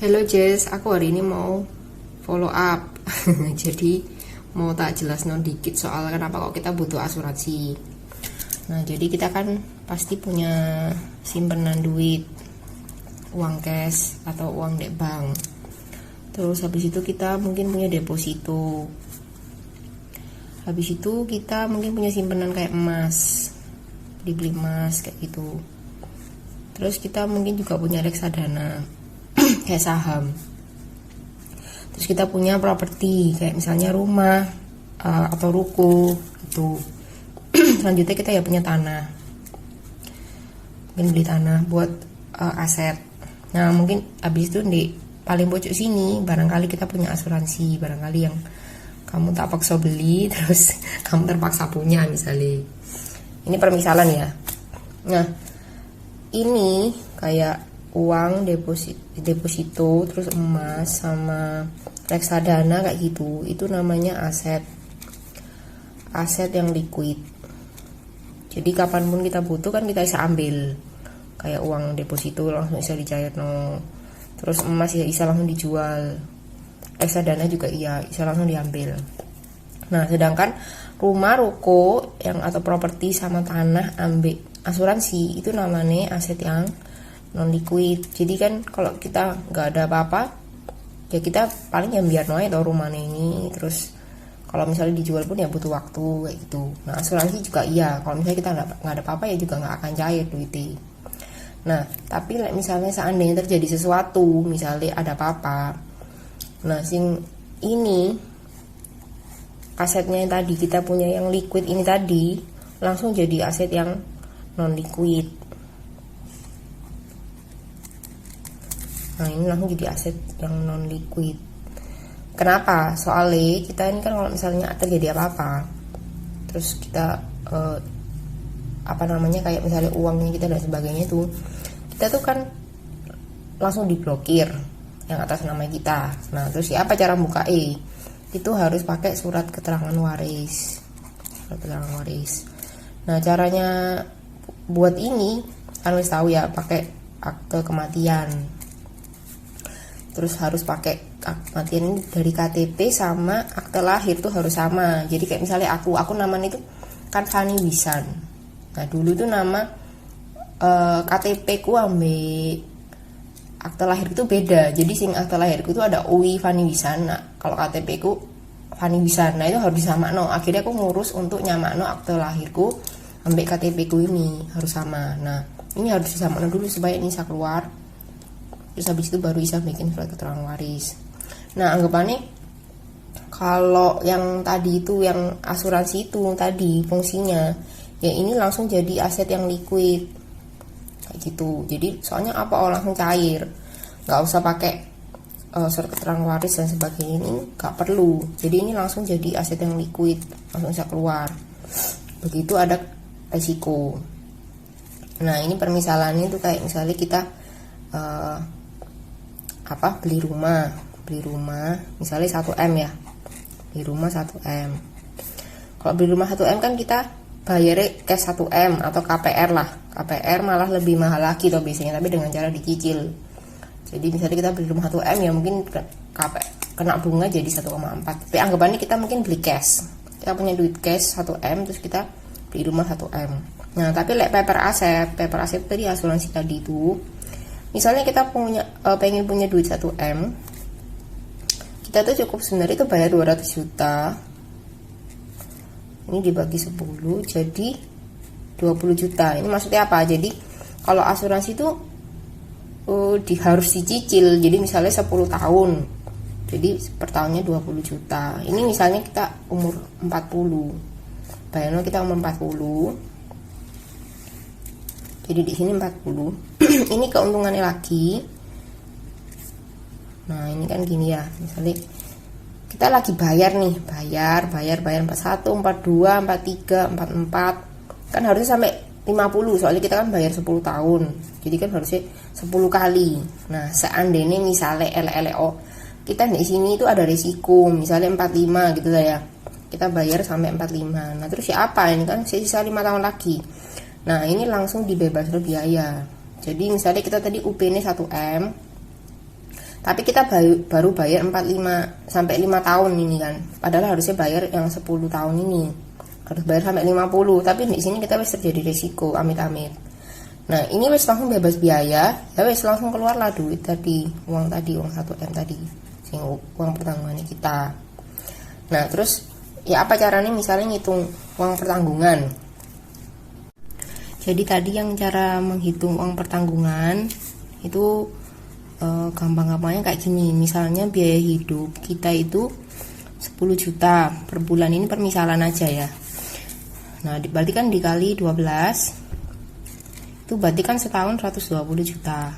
Hello Jess, aku hari ini mau follow up. Jadi mau tak jelas dikit soal kenapa kok kita butuh asuransi. Nah, jadi kita kan pasti punya simpenan duit, uang cash atau uang di bank. Terus habis itu kita mungkin punya deposito. Habis itu kita mungkin punya simpenan kayak emas, beli emas kayak gitu. Terus kita mungkin juga punya reksadana kayak saham. Terus kita punya properti kayak misalnya rumah atau ruko itu. Selanjutnya kita ya punya tanah, mungkin beli tanah buat aset. Nah mungkin habis itu di paling pojok sini barangkali kita punya asuransi, barangkali yang kamu tak paksa beli terus kamu terpaksa punya misalnya. Ini permisalan ya. Nah ini kayak uang deposito terus emas sama reksadana kayak gitu, itu namanya aset yang liquid. Jadi kapanpun kita butuh kan kita bisa ambil. Kayak uang deposito langsung bisa dicair terus emas ya bisa langsung dijual, reksadana juga iya bisa langsung diambil. Nah sedangkan rumah, ruko yang atau properti sama tanah ambil asuransi itu namanya aset yang non liquid. Jadi kan kalau kita nggak ada apa-apa ya kita paling yang biar noy atau rumahnya ini, terus kalau misalnya dijual pun ya butuh waktu kayak gitu. Nah asuransi juga iya, kalau misalnya kita nggak ada apa-apa ya juga nggak akan cair duitnya. Nah tapi misalnya seandainya terjadi sesuatu, misalnya ada apa-apa, nah ini asetnya yang tadi kita punya yang liquid ini tadi langsung jadi aset yang non liquid. Nah ini langsung jadi aset yang non liquid. Kenapa? Soalnya kita ini kan kalau misalnya terjadi apa-apa, terus kita kayak misalnya uangnya kita dan sebagainya itu, kita tuh kan langsung diblokir yang atas nama kita. Nah terus siapa cara buka itu harus pakai surat keterangan waris. Nah caranya buat ini kan harus tahu ya, pakai akte kematian. Terus harus pakai kematian dari KTP sama akte lahir tuh harus sama. Jadi kayak misalnya aku namanya itu kan Fani Wisan. Nah dulu tuh nama KTP ku ambil akte lahir itu beda. Jadi akte lahirku itu ada Uwi Fani Wisan. Nah kalau KTP ku Fani Wisan. Nah itu harus disamakno. Akhirnya aku ngurus untuk nyamakno akte lahirku ambil KTP ku ini harus sama. Nah ini harus disamakno dulu supaya ini bisa keluar. Terus habis itu baru bisa bikin surat keterangan waris. Nah anggapannya kalau yang tadi itu yang asuransi itu tadi fungsinya ya ini langsung jadi aset yang liquid kayak gitu. Jadi soalnya apa langsung cair, nggak usah pakai surat keterangan waris dan sebagainya, ini nggak perlu. Jadi ini langsung jadi aset yang liquid, langsung bisa keluar. Begitu ada resiko. Nah ini permisalannya itu kayak misalnya kita beli rumah misalnya 1M ya, beli rumah 1M. Kalau beli rumah 1M kan kita bayar cash 1M atau KPR lah. KPR malah lebih mahal lagi tuh biasanya, tapi dengan cara dicicil. Jadi misalnya kita beli rumah 1M ya mungkin kena bunga jadi 1,4. Tapi anggapannya kita mungkin beli cash, kita punya duit cash 1M terus kita beli rumah 1M. Nah tapi paper aset tadi asuransi tadi itu, misalnya kita pengen punya duit 1M, kita tuh cukup sebenarnya itu bayar 200 juta. Ini dibagi 10 jadi 20 juta. Ini maksudnya apa? Jadi kalau asuransi itu harus dicicil. Jadi misalnya 10 tahun. Jadi per tahunnya 20 juta. Ini misalnya kita umur 40. Bayangno kita umur 40. Jadi di sini 40. Ini keuntungannya lagi. Nah ini kan gini ya, misalnya kita lagi bayar 41, 42, 43, 44, kan harusnya sampai 50. Soalnya kita kan bayar 10 tahun, jadi kan harusnya 10 kali. Nah seandainya misalnya LLO kita di sini itu ada risiko, misalnya 45 gitu lah ya, kita bayar sampai 45. Nah terus ya apa, ini kan sisa 5 tahun lagi. Nah ini langsung dibebas biaya. Jadi misalnya kita tadi UP-nya 1M, Tapi kita baru bayar 45 sampai 5 tahun ini kan. Padahal harusnya bayar yang 10 tahun ini. Harus bayar sampai 50, tapi di sini kita wis terjadi resiko amit-amit. Nah, ini wis langsung bebas biaya, ya wis langsung keluarlah duit tadi, uang 1M tadi. Sing uang pertanggungannya kita. Nah, terus ya apa caranya misalnya ngitung uang pertanggungan. Jadi tadi yang cara menghitung uang pertanggungan itu gampang-gampangnya kayak gini. Misalnya biaya hidup kita itu 10 juta per bulan, ini permisalan aja ya. Nah, berarti kan dikali 12 itu berarti kan setahun 120 juta.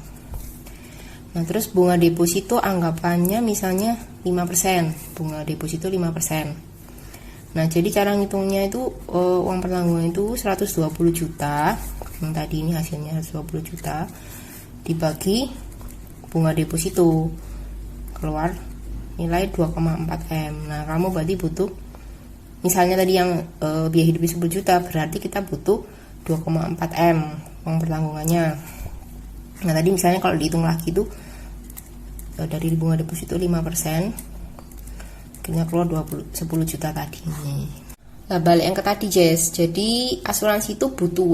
Nah, terus bunga deposito anggapannya misalnya 5%, bunga deposito 5%. Nah, jadi cara ngitungnya itu uang pertanggungan itu 120 juta, yang tadi ini hasilnya 120 juta dibagi bunga deposito, keluar nilai 2,4M. Nah, kamu berarti butuh, misalnya tadi yang biaya hidup 10 juta, berarti kita butuh 2,4M uang pertanggungannya. Nah, tadi misalnya kalau dihitung lagi itu dari bunga deposito 5%, akhirnya keluar 10 juta tadi. Nah, balik yang ke tadi, Jess. Jadi asuransi itu butuh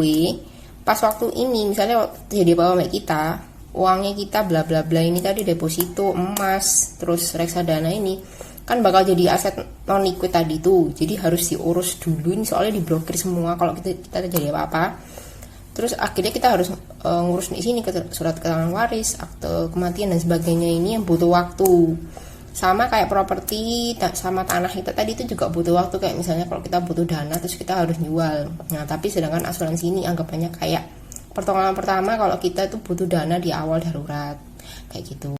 pas waktu ini, misalnya jadi bawa kita, uangnya kita bla bla bla ini tadi deposito emas terus reksadana ini kan bakal jadi aset non liquid tadi tuh, jadi harus diurus dulu ini soalnya diblokir semua kalau kita terjadi apa-apa. Terus akhirnya kita harus ngurus di sini surat keterangan waris, akte kematian dan sebagainya, ini yang butuh waktu. Sama kayak properti sama tanah kita tadi itu juga butuh waktu, kayak misalnya kalau kita butuh dana terus kita harus jual. Nah, tapi sedangkan asuransi ini anggapannya kayak pertolongan pertama kalau kita tuh butuh dana di awal darurat kayak gitu.